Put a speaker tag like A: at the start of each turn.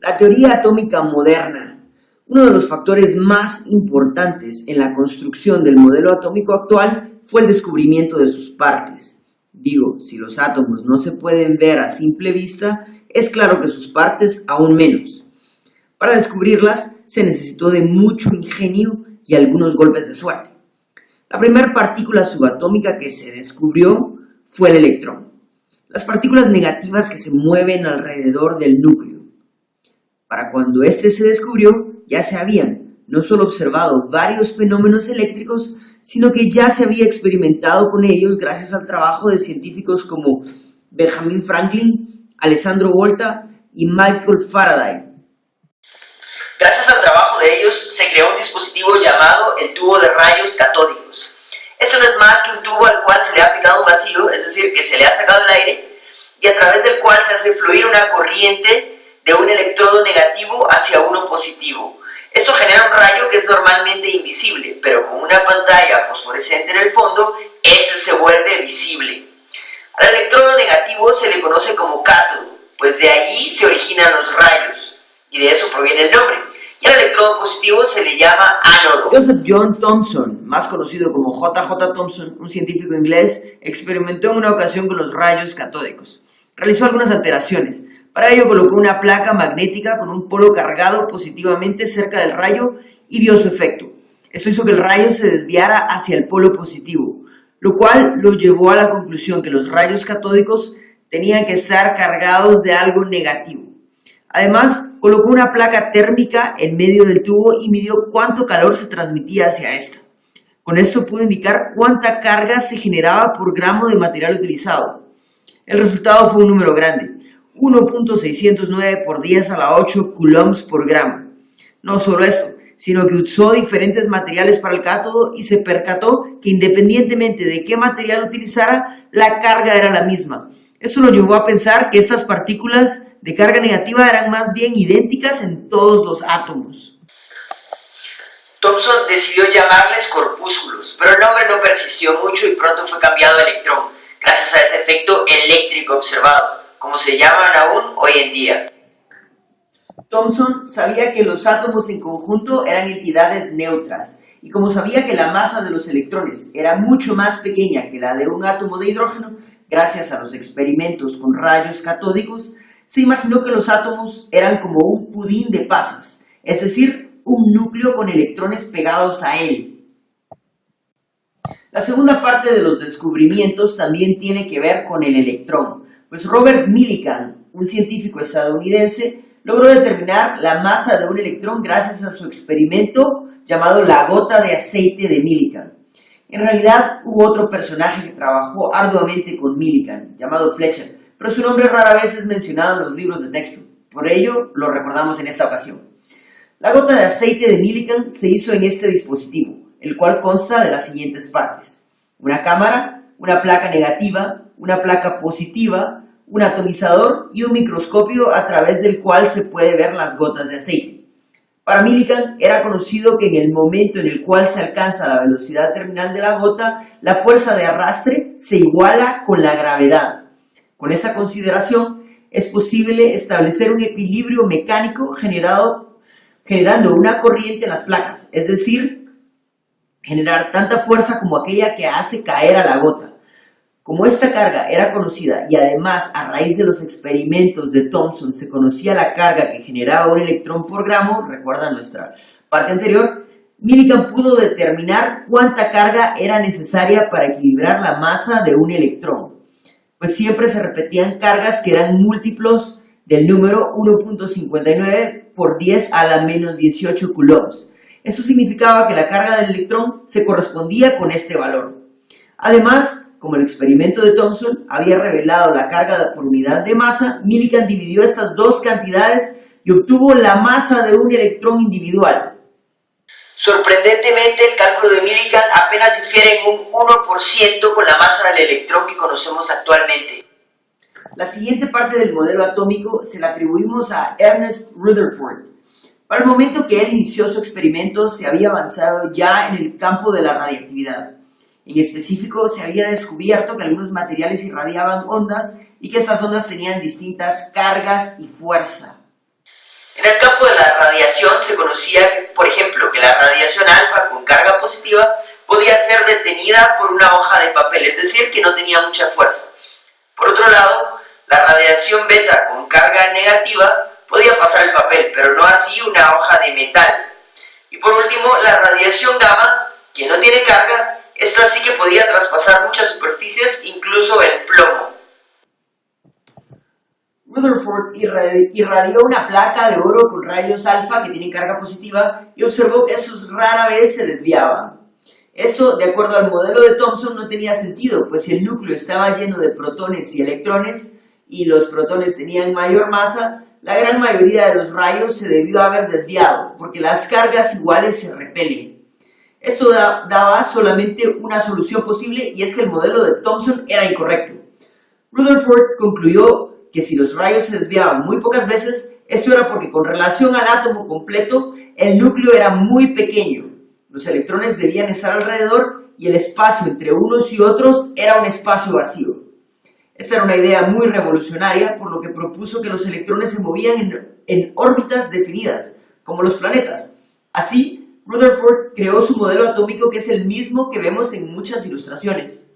A: La teoría atómica moderna. Uno de los factores más importantes en la construcción del modelo atómico actual fue el descubrimiento de sus partes. Digo, si los átomos no se pueden ver a simple vista, es claro que sus partes aún menos. Para descubrirlas se necesitó de mucho ingenio y algunos golpes de suerte. La primera partícula subatómica que se descubrió fue el electrón. Las partículas negativas que se mueven alrededor del núcleo. Para cuando este se descubrió, ya se habían no solo observado varios fenómenos eléctricos, sino que ya se había experimentado con ellos gracias al trabajo de científicos como Benjamin Franklin, Alessandro Volta y Michael Faraday.
B: Gracias al trabajo de ellos se creó un dispositivo llamado el tubo de rayos catódicos. Esto no es más que un tubo al cual se le ha aplicado un vacío, es decir, que se le ha sacado el aire y a través del cual se hace fluir una corriente de un electrodo negativo hacia uno positivo. Esto genera un rayo que es normalmente invisible, pero con una pantalla fosforescente en el fondo, este se vuelve visible. Al electrodo negativo se le conoce como cátodo, pues de allí se originan los rayos, y de eso proviene el nombre. Y al electrodo positivo se le llama ánodo.
A: Joseph John Thomson, más conocido como J.J. Thomson, un científico inglés, experimentó en una ocasión con los rayos catódicos. Realizó algunas alteraciones. Para ello colocó una placa magnética con un polo cargado positivamente cerca del rayo y vio su efecto. Esto hizo que el rayo se desviara hacia el polo positivo, lo cual lo llevó a la conclusión que los rayos catódicos tenían que estar cargados de algo negativo. Además, colocó una placa térmica en medio del tubo y midió cuánto calor se transmitía hacia esta. Con esto pudo indicar cuánta carga se generaba por gramo de material utilizado. El resultado fue un número grande, 1.609 por 10 a la 8 coulombs por gramo. No solo esto, sino que usó diferentes materiales para el cátodo y se percató que independientemente de qué material utilizara, la carga era la misma. Eso lo llevó a pensar que estas partículas de carga negativa eran más bien idénticas en todos los átomos.
B: Thomson decidió llamarles corpúsculos, pero el nombre no persistió mucho y pronto fue cambiado a electrón, gracias a ese efecto eléctrico observado, como se llaman aún hoy en día.
A: Thomson sabía que los átomos en conjunto eran entidades neutras, y como sabía que la masa de los electrones era mucho más pequeña que la de un átomo de hidrógeno, gracias a los experimentos con rayos catódicos, se imaginó que los átomos eran como un pudín de pasas, es decir, un núcleo con electrones pegados a él. La segunda parte de los descubrimientos también tiene que ver con el electrón, pues Robert Millikan, un científico estadounidense, logró determinar la masa de un electrón gracias a su experimento llamado la gota de aceite de Millikan. En realidad hubo otro personaje que trabajó arduamente con Millikan, llamado Fletcher, pero su nombre rara vez es mencionado en los libros de texto, por ello lo recordamos en esta ocasión. La gota de aceite de Millikan se hizo en este dispositivo, el cual consta de las siguientes partes: una cámara, una placa negativa, una placa positiva, un atomizador y un microscopio a través del cual se puede ver las gotas de aceite. Para Millikan era conocido que en el momento en el cual se alcanza la velocidad terminal de la gota, la fuerza de arrastre se iguala con la gravedad. Con esta consideración es posible establecer un equilibrio mecánico generando una corriente en las placas, es decir, generar tanta fuerza como aquella que hace caer a la gota. Como esta carga era conocida y además a raíz de los experimentos de Thomson se conocía la carga que generaba un electrón por gramo, recuerdan nuestra parte anterior, Millikan pudo determinar cuánta carga era necesaria para equilibrar la masa de un electrón, pues siempre se repetían cargas que eran múltiplos del número 1.59 por 10 a la menos 18 coulombs. Esto significaba que la carga del electrón se correspondía con este valor. Además, como el experimento de Thomson había revelado la carga por unidad de masa, Millikan dividió estas dos cantidades y obtuvo la masa de un electrón individual.
B: Sorprendentemente, el cálculo de Millikan apenas difiere en un 1% con la masa del electrón que conocemos actualmente.
A: La siguiente parte del modelo atómico se la atribuimos a Ernest Rutherford. Para el momento que él inició su experimento, se había avanzado ya en el campo de la radiactividad. En específico, se había descubierto que algunos materiales irradiaban ondas y que estas ondas tenían distintas cargas y fuerza.
B: En En el campo de la radiación se conocía, por ejemplo, que la radiación alfa con carga positiva podía ser detenida por una hoja de papel, es decir, que no tenía mucha fuerza. Por otro lado, la radiación beta con carga negativa podía pasar el papel, pero no así una hoja de metal. Y por último, la radiación gamma, que no tiene carga, esta sí que podía traspasar muchas superficies, incluso el plomo.
A: Rutherford irradió una placa de oro con rayos alfa que tienen carga positiva y observó que estos rara vez se desviaban. Esto, de acuerdo al modelo de Thomson, no tenía sentido, pues si el núcleo estaba lleno de protones y electrones y los protones tenían mayor masa, la gran mayoría de los rayos se debió haber desviado, porque las cargas iguales se repelen. Esto daba solamente una solución posible, y es que el modelo de Thomson era incorrecto. Rutherford concluyó que si los rayos se desviaban muy pocas veces, esto era porque con relación al átomo completo, el núcleo era muy pequeño. Los electrones debían estar alrededor y el espacio entre unos y otros era un espacio vacío. Esta era una idea muy revolucionaria, por lo que propuso que los electrones se movían en órbitas definidas, como los planetas. Así, Rutherford creó su modelo atómico, que es el mismo que vemos en muchas ilustraciones.